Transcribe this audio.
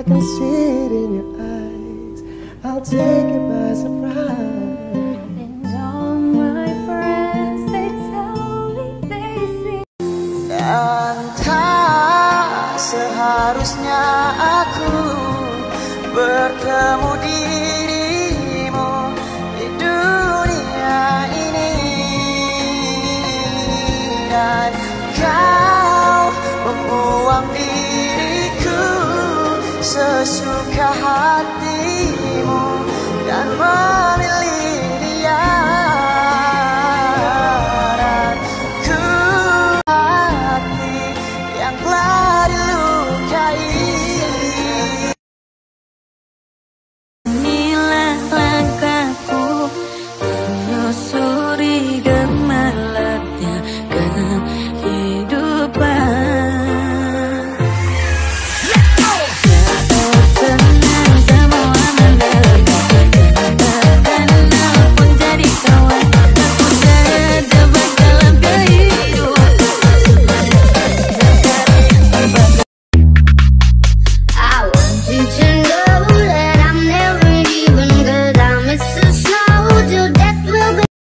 I can see it in your eyes. I'll take it by surprise. And all my friends, they tell me they see. Dan tak seharusnya aku bertemu dirimu di dunia ini, dan kau membuang diriku sesuka hatimu dan memilih